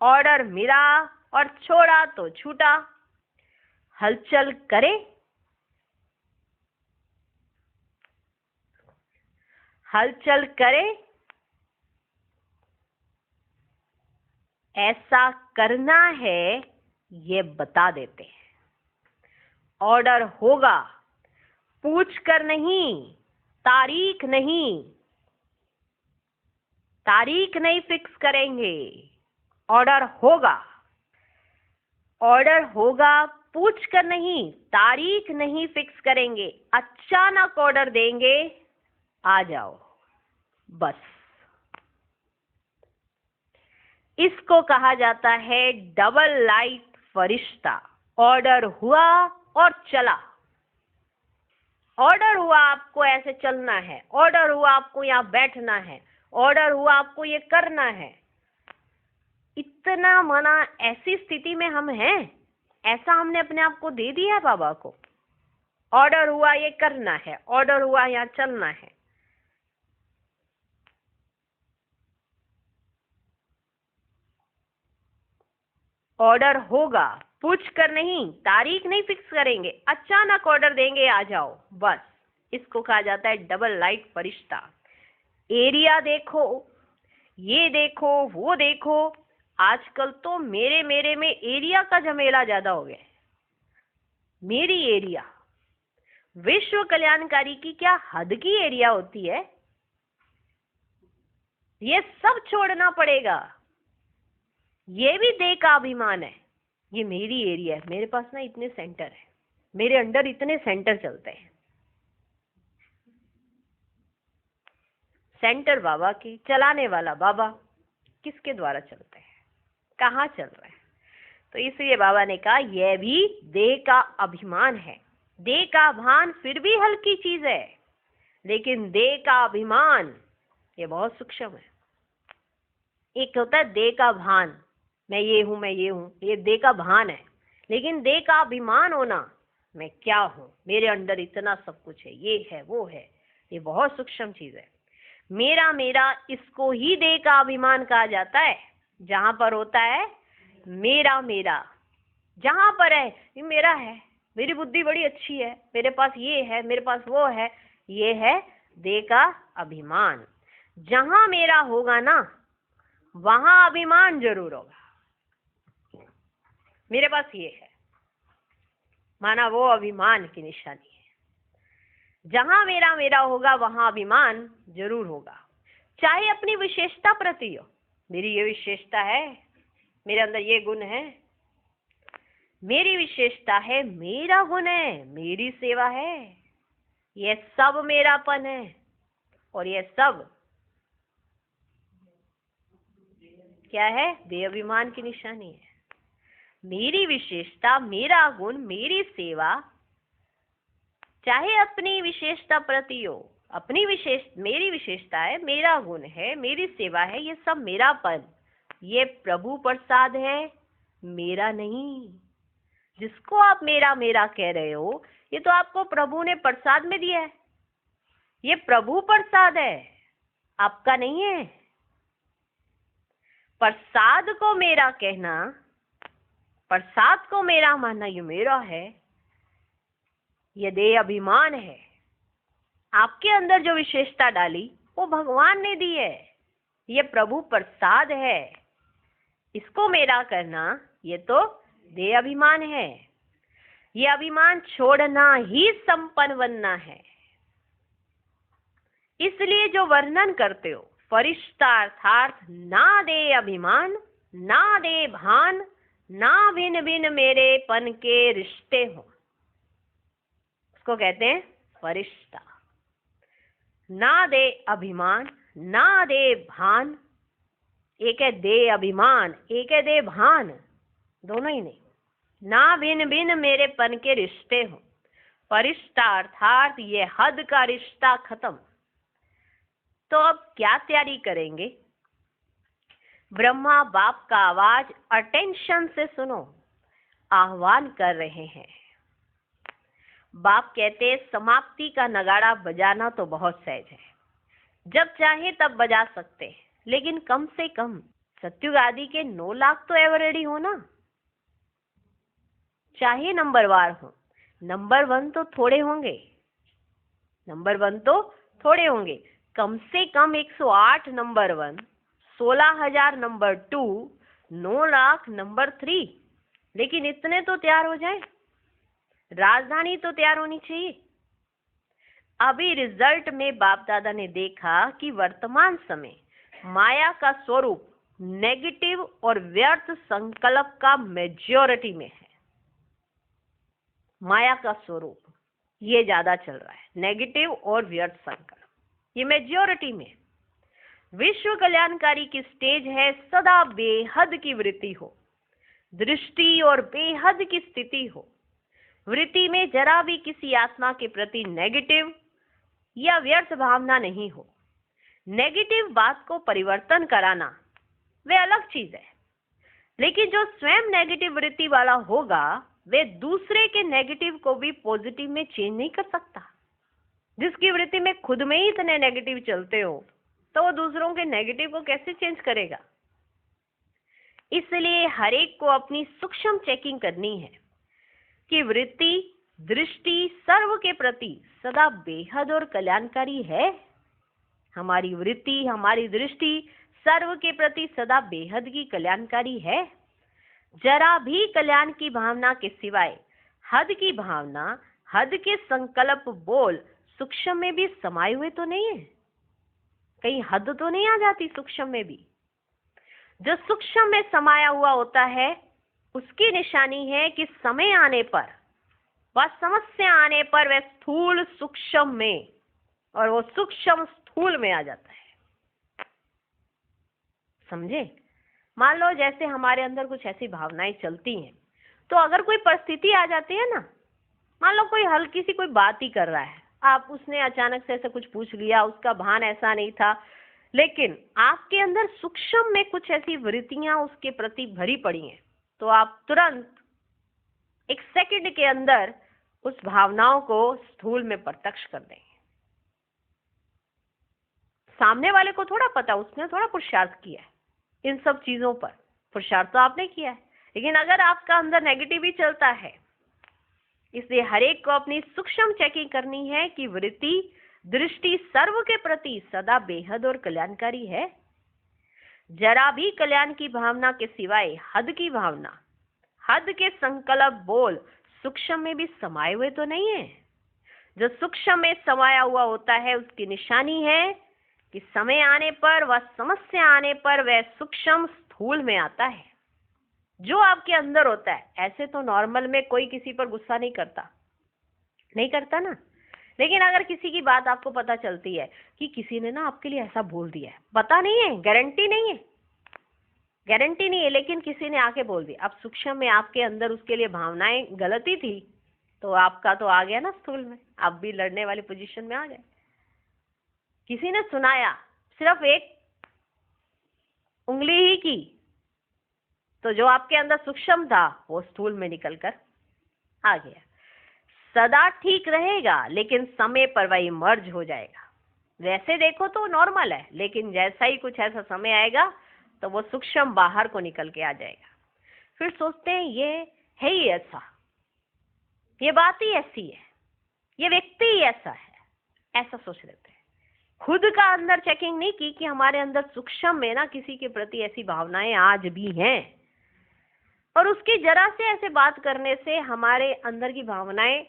ऑर्डर मिला और छोड़ा तो छूटा। हलचल करे, हलचल करे, ऐसा करना है ये बता देते हैं। ऑर्डर होगा, पूछ कर नहीं, तारीख नहीं, तारीख नहीं फिक्स करेंगे, ऑर्डर होगा। ऑर्डर होगा, पूछ कर नहीं, तारीख नहीं फिक्स करेंगे, अचानक ऑर्डर देंगे, आ जाओ बस। इसको कहा जाता है डबल लाइट फरिश्ता। ऑर्डर हुआ और चला। ऑर्डर हुआ आपको ऐसे चलना है, ऑर्डर हुआ आपको यहाँ बैठना है, ऑर्डर हुआ आपको ये करना है। इतना मना ऐसी स्थिति में हम हैं, ऐसा हमने अपने आप को दे दिया है बाबा को। ऑर्डर हुआ ये करना है, ऑर्डर हुआ यहाँ चलना है। ऑर्डर होगा, पूछ कर नहीं, तारीख नहीं फिक्स करेंगे, अचानक ऑर्डर देंगे, आ जाओ बस। इसको कहा जाता है डबल लाइट फरिश्ता। एरिया देखो, ये देखो, वो देखो। आजकल तो मेरे में एरिया का झमेला ज्यादा हो गया है। मेरी एरिया, विश्व कल्याणकारी की क्या हद की एरिया होती है? ये सब छोड़ना पड़ेगा। ये भी देह का अभिमान है। ये मेरी एरिया है, मेरे पास ना इतने सेंटर है, मेरे अंडर इतने सेंटर चलते हैं। सेंटर बाबा की, चलाने वाला बाबा। किसके द्वारा चलते हैं, कहाँ चल रहे हैं? तो इसलिए बाबा ने कहा यह भी देह का अभिमान है। देह का भान फिर भी हल्की चीज है, लेकिन देह का अभिमान ये बहुत सूक्ष्म है। एक होता है देह का भान, मैं ये हूं, मैं ये हूं, ये देह का भान है। लेकिन देह का अभिमान होना, मैं क्या हूं, मेरे अंदर इतना सब कुछ है, ये है, वो है, ये बहुत सूक्ष्म चीज है। मेरा मेरा, इसको ही देह का अभिमान कहा जाता है। जहां पर होता है मेरा मेरा, जहां पर है ये मेरा है, मेरी बुद्धि बड़ी अच्छी है, मेरे पास ये है, मेरे पास वो है, ये है देह का अभिमान। जहां मेरा होगा ना, वहां अभिमान जरूर होगा। मेरे पास ये है, माना वो अभिमान की निशानी है। जहां मेरा मेरा होगा, वहां अभिमान जरूर होगा। चाहे अपनी विशेषता प्रति हो, मेरी ये विशेषता है, मेरे अंदर ये गुण है, मेरी विशेषता है, मेरा गुण है, मेरी सेवा है, ये सब मेरापन है। और ये सब क्या है? देह अभिमान की निशानी है। मेरी विशेषता, मेरा गुण, मेरी सेवा, चाहे अपनी विशेषता प्रति हो, मेरी विशेषता है, मेरा गुण है, मेरी सेवा है, ये सब मेरापन, ये प्रभु प्रसाद है, मेरा नहीं। जिसको आप मेरा मेरा कह रहे हो, ये तो आपको प्रभु ने प्रसाद में दिया है। ये प्रभु प्रसाद है, आपका नहीं है। प्रसाद को मेरा कहना, प्रसाद को मेरा मानना, ये मेरा है, ये देह अभिमान है। आपके अंदर जो विशेषता डाली वो भगवान ने दी है, ये प्रभु प्रसाद है। इसको मेरा करना ये तो देह अभिमान है। ये अभिमान छोड़ना ही संपन्न बनना है। इसलिए जो वर्णन करते हो फरिश्ता अर्थात ना दे अभिमान, ना दे भान, ना भिन्न भिन्न मेरे पन के रिश्ते हो, उसको कहते हैं फरिश्ता। ना दे अभिमान, ना दे भान। एक है दे अभिमान, एक है दे भान, दोनों ही नहीं। ना भिन भिन मेरे पन के रिश्ते हो, परिश्ता अर्थात ये हद का रिश्ता खत्म। तो अब क्या तैयारी करेंगे? ब्रह्मा बाप का आवाज अटेंशन से सुनो, आह्वान कर रहे हैं। बाप कहते समाप्ति का नगाड़ा बजाना तो बहुत सहज है, जब चाहे तब बजा सकते, लेकिन कम से कम सत्युग आदि के 9 लाख तो एवर रेडी हो ना। चाहे नंबरवार हो, नंबर 1 तो थोड़े होंगे, नंबर 1 तो थोड़े होंगे। कम से कम 108 नंबर 1, 16,000 नंबर 2, 9 लाख नंबर 3। लेकिन इतने तो तैयार हो जाए, राजधानी तो तैयार होनी चाहिए। अभी रिजल्ट में बाप दादा ने देखा कि वर्तमान समय माया का स्वरूप नेगेटिव और व्यर्थ संकल्प का मेजॉरिटी में है। माया का स्वरूप ये ज्यादा चल रहा है, नेगेटिव और व्यर्थ संकल्प ये मेजॉरिटी में। विश्व कल्याणकारी की स्टेज है सदा बेहद की वृत्ति हो, दृष्टि और बेहद की स्थिति हो। वृत्ति में जरा भी किसी आत्मा के प्रति नेगेटिव या व्यर्थ भावना नहीं हो। नेगेटिव बात को परिवर्तन कराना वे अलग चीज है, लेकिन जो स्वयं नेगेटिव वृत्ति वाला होगा वे दूसरे के नेगेटिव को भी पॉजिटिव में चेंज नहीं कर सकता। जिसकी वृत्ति में खुद में ही इतने नेगेटिव चलते हो तो वो दूसरों के नेगेटिव को कैसे चेंज करेगा? इसलिए हर एक को अपनी सूक्ष्म चेकिंग करनी है कि वृत्ति दृष्टि सर्व के प्रति सदा बेहद और कल्याणकारी है। हमारी वृत्ति हमारी दृष्टि सर्व के प्रति सदा बेहद की कल्याणकारी है। जरा भी कल्याण की भावना के सिवाय हद की भावना, हद के संकल्प बोल सूक्ष्म में भी समाये हुए तो नहीं है? कहीं हद तो नहीं आ जाती सूक्ष्म में भी? जो सूक्ष्म में समाया हुआ होता है उसकी निशानी है कि समय आने पर व समस्या आने पर वह स्थूल सूक्ष्म में और वो सूक्ष्म स्थूल में आ जाता है। समझे? मान लो जैसे हमारे अंदर कुछ ऐसी भावनाएं चलती हैं, तो अगर कोई परिस्थिति आ जाती है ना, मान लो कोई हल्की सी कोई बात ही कर रहा है, आप उसने अचानक से ऐसा कुछ पूछ लिया, उसका भान ऐसा नहीं था, लेकिन आपके अंदर सूक्ष्म में कुछ ऐसी वृत्तियां उसके प्रति भरी पड़ी हैं, तो आप तुरंत 1 सेकंड के अंदर उस भावनाओं को स्थूल में प्रत्यक्ष कर देंगे। सामने वाले को थोड़ा पता, उसने थोड़ा पुरुषार्थ किया है इन सब चीजों पर, पुरुषार्थ तो आपने किया है, लेकिन अगर आपका अंदर नेगेटिव ही चलता है, इसलिए हर एक को अपनी सूक्ष्म चेकिंग करनी है कि वृत्ति दृष्टि सर्व के प्रति सदा बेहद और कल्याणकारी है। जरा भी कल्याण की भावना के सिवाय हद की भावना, हद के संकल्प बोल सूक्ष्म में भी समाये हुए तो नहीं है। जो सूक्ष्म में समाया हुआ होता है उसकी निशानी है कि समय आने पर व समस्या आने पर वह सूक्ष्म स्थूल में आता है। जो आपके अंदर होता है, ऐसे तो नॉर्मल में कोई किसी पर गुस्सा नहीं करता ना, लेकिन अगर किसी की बात आपको पता चलती है कि किसी ने ना आपके लिए ऐसा बोल दिया है, पता नहीं है, गारंटी नहीं है, लेकिन किसी ने आके बोल दिया, अब सूक्ष्म में आपके अंदर उसके लिए भावनाएं गलती थी, तो आपका तो आ गया ना स्थूल में, आप भी लड़ने वाली पोजीशन में आ गए। किसी ने सुनाया, सिर्फ एक उंगली ही की, तो जो आपके अंदर सूक्ष्म था वो स्थूल में निकलकर आ गया। सदा ठीक रहेगा, लेकिन समय पर वही मर्ज हो जाएगा। वैसे देखो तो नॉर्मल है, लेकिन जैसा ही कुछ ऐसा समय आएगा तो वो सूक्ष्म बाहर को निकल के आ जाएगा। फिर सोचते हैं ये है ही ऐसा, ये बात ही ऐसी है, ये व्यक्ति ही ऐसा है, ऐसा सोच लेते हैं। खुद का अंदर चेकिंग नहीं की कि हमारे अंदर सूक्ष्म में ना किसी के प्रति ऐसी भावनाएं आज भी हैं, और उसकी जरा से ऐसे बात करने से हमारे अंदर की भावनाएं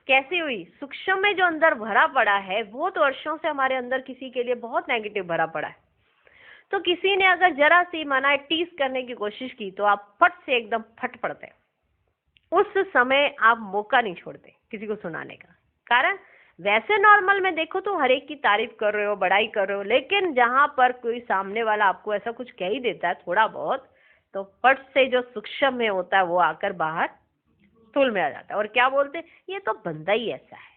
कैसी हुई? सूक्ष्म में जो अंदर भरा पड़ा है वो तो वर्षों से हमारे अंदर किसी के लिए बहुत नेगेटिव भरा पड़ा है, तो किसी ने अगर जरा सी मनाए टीस करने की कोशिश की तो आप फट से एकदम फट पड़ते हैं। उस समय आप मौका नहीं छोड़ते किसी को सुनाने का। कारण वैसे नॉर्मल में देखो तो हर एक की तारीफ कर रहे हो, बड़ाई कर रहे हो, लेकिन जहां पर कोई सामने वाला आपको ऐसा कुछ कह ही देता है थोड़ा बहुत, तो फट से जो सूक्ष्म में होता है वो आकर बाहर स्थूल में आ जाता है। और क्या बोलते हैं, ये तो बंदा ही ऐसा है,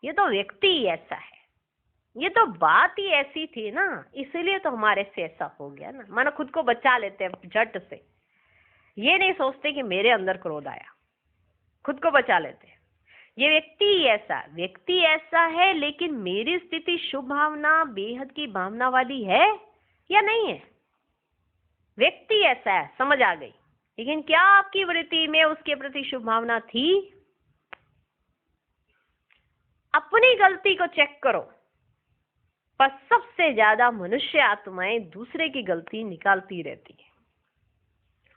ये तो व्यक्ति ही ऐसा है, ये तो बात ही ऐसी थी ना, इसीलिए तो हमारे से ऐसा हो गया ना। मानो खुद को बचा लेते हैं झट से, ये नहीं सोचते कि मेरे अंदर क्रोध आया, खुद को बचा लेते हैं। ये व्यक्ति ऐसा है, लेकिन मेरी स्थिति शुभ भावना, बेहद की भावना वाली है या नहीं है? व्यक्ति ऐसा है, समझ आ गई, लेकिन क्या आपकी वृत्ति में उसके प्रति शुभ भावना थी? अपनी गलती को चेक करो। पर सबसे ज्यादा मनुष्य आत्माएं दूसरे की गलती निकालती रहती है,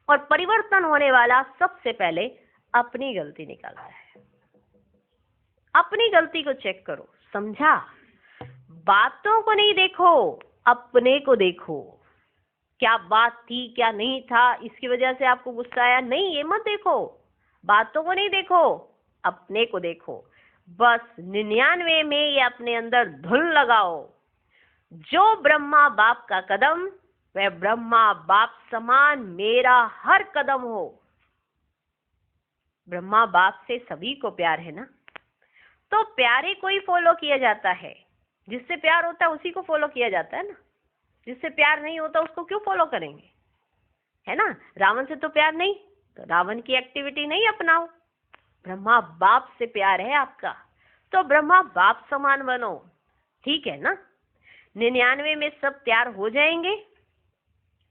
और परिवर्तन होने वाला सबसे पहले अपनी गलती निकालता है। अपनी गलती को चेक करो, समझा? बातों को नहीं देखो, अपने को देखो। क्या बात थी, क्या नहीं था, इसकी वजह से आपको गुस्सा आया, नहीं, ये मत देखो। बातों को नहीं देखो, अपने को देखो। बस 99 में ये अपने अंदर धुन लगाओ, जो ब्रह्मा बाप का कदम, वह ब्रह्मा बाप समान मेरा हर कदम हो। ब्रह्मा बाप से सभी को प्यार है ना, तो प्यारे को ही फॉलो किया जाता है। जिससे प्यार होता है उसी को फॉलो किया जाता है ना, जिससे प्यार नहीं होता उसको क्यों फॉलो करेंगे, है ना? रावण से तो प्यार नहीं, तो रावण की एक्टिविटी नहीं अपनाओ। ब्रह्मा बाप से प्यार है आपका, तो ब्रह्मा बाप समान बनो, ठीक है ना? 99 में सब तैयार हो जाएंगे।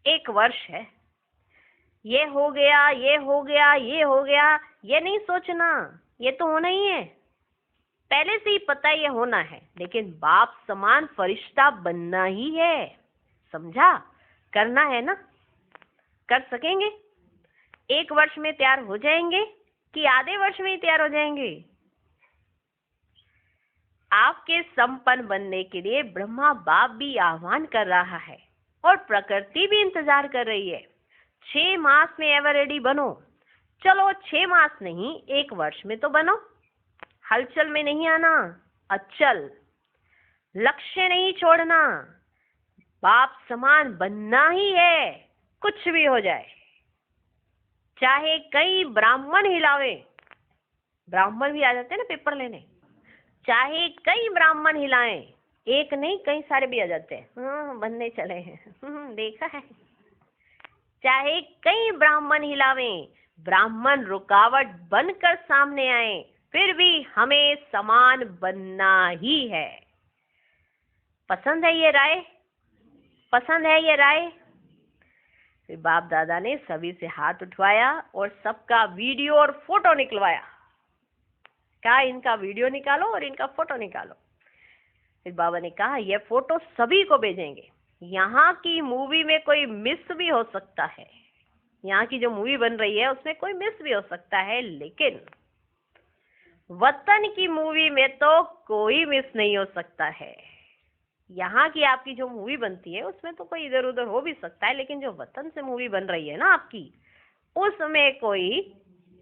1 वर्ष है, ये हो गया, ये हो गया, ये हो गया, ये नहीं सोचना, ये तो होना ही है, पहले से ही पता ये होना है, लेकिन बाप समान फरिश्ता बनना ही है, समझा? करना है ना? कर सकेंगे? 1 वर्ष में तैयार हो जाएंगे कि आधे वर्ष में ही तैयार हो जाएंगे? आपके संपन्न बनने के लिए ब्रह्मा बाप भी आह्वान कर रहा है, और प्रकृति भी इंतजार कर रही है। 6 मास में एवर रेडी बनो। चलो 6 मास नहीं, 1 वर्ष में तो बनो। हलचल में नहीं आना, अचल, लक्ष्य नहीं छोड़ना, बाप समान बनना ही है, कुछ भी हो जाए। चाहे कई ब्राह्मण हिलावे, ब्राह्मण भी आ जाते हैं ना पेपर लेने, चाहे कई ब्राह्मण हिलाएं, एक नहीं कई सारे भी आ जाते हैं, बनने चले हैं, देखा है। चाहे कई ब्राह्मण हिलावें, ब्राह्मण रुकावट बनकर सामने आए, फिर भी हमें समान बनना ही है। पसंद है ये राय? पसंद है ये राय? फिर बाप दादा ने सभी से हाथ उठवाया और सबका वीडियो और फोटो निकलवाया। कहा इनका वीडियो निकालो और इनका फोटो निकालो। फिर बाबा ने कहा ये फोटो सभी को भेजेंगे। यहाँ की मूवी में कोई मिस भी हो सकता है, यहाँ की जो मूवी बन रही है उसमें कोई मिस भी हो सकता है, लेकिन वतन की मूवी में तो कोई मिस नहीं हो सकता है। यहाँ की आपकी जो मूवी बनती है उसमें तो कोई इधर उधर हो भी सकता है, लेकिन जो वतन से मूवी बन रही है ना आपकी, उसमें कोई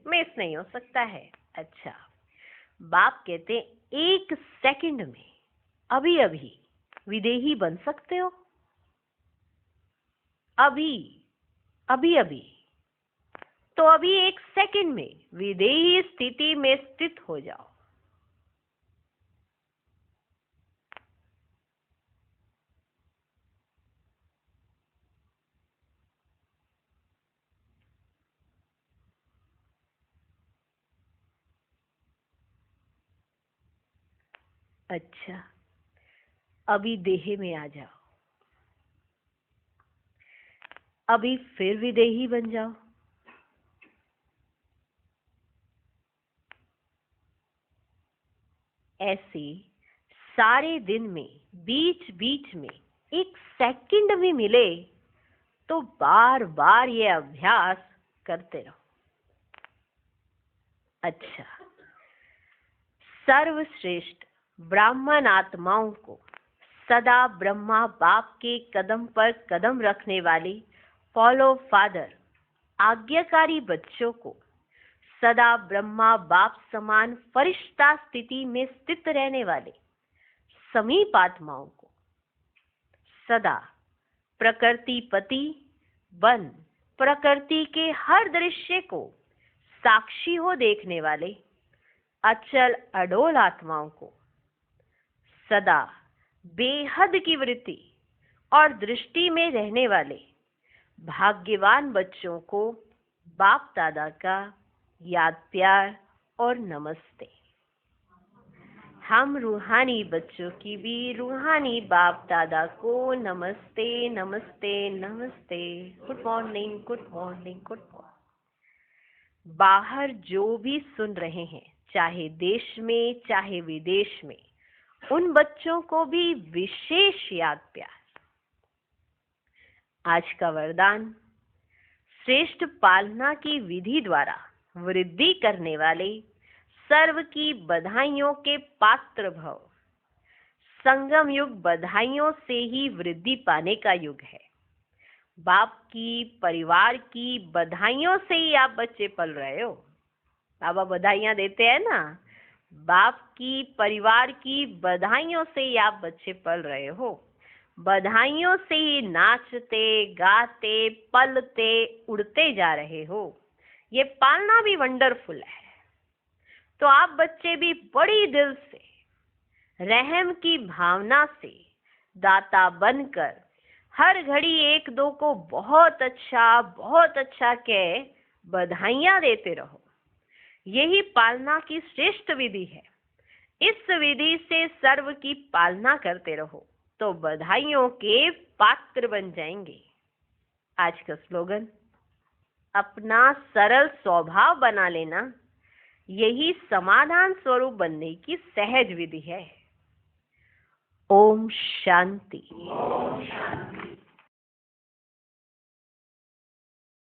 मिस नहीं हो सकता है। अच्छा, बाप कहते 1 सेकंड में अभी अभी विदेही बन सकते हो, अभी अभी अभी, तो अभी 1 सेकंड में विदेही स्थिति में स्थित हो जाओ। अच्छा, अभी देह में आ जाओ, अभी फिर विदेही बन जाओ। ऐसे सारे दिन में बीच बीच में 1 सेकंड भी मिले तो बार बार ये अभ्यास करते रहो। अच्छा, सर्वश्रेष्ठ ब्राह्मण आत्माओं को, सदा ब्रह्मा बाप के कदम पर कदम रखने वाली फॉलो फादर आज्ञाकारी बच्चों को सदा ब्रह्मा बाप समान फरिश्ता स्थिति में स्थित रहने वाले समीप आत्माओं को, सदा प्रकृति पति बन प्रकृति के हर दृश्य को साक्षी हो देखने वाले अचल अडोल आत्माओं को, सदा बेहद की वृत्ति और दृष्टि में रहने वाले भाग्यवान बच्चों को बाप दादा का याद प्यार और नमस्ते। हम रूहानी बच्चों की भी रूहानी बाप दादा को नमस्ते नमस्ते नमस्ते। Good morning, good morning, good morning. बाहर जो भी सुन रहे हैं, चाहे देश में चाहे विदेश में, उन बच्चों को भी विशेष याद प्यार। आज का वरदान, श्रेष्ठ पालना की विधि द्वारा वृद्धि करने वाले सर्व की बधाइयों के पात्र भव। संगम युग बधाइयों से ही वृद्धि पाने का युग है। बाप की, परिवार की बधाइयों से ही आप बच्चे पल रहे हो। बाबा बधाइयां देते हैं ना, बाप की, परिवार की बधाइयों से ही आप बच्चे पल रहे हो। बधाइयों से ही नाचते गाते पलते उड़ते जा रहे हो। ये पालना भी वंडरफुल है। तो आप बच्चे भी बड़ी दिल से, रहम की भावना से दाता बनकर हर घड़ी एक दो को बहुत अच्छा कह बधाइयां देते रहो। यही पालना की श्रेष्ठ विधि है। इस विधि से सर्व की पालना करते रहो तो बधाइयों के पात्र बन जाएंगे। आज का स्लोगन, अपना सरल स्वभाव बना लेना यही समाधान स्वरूप बनने की सहज विधि है। ओम शांति।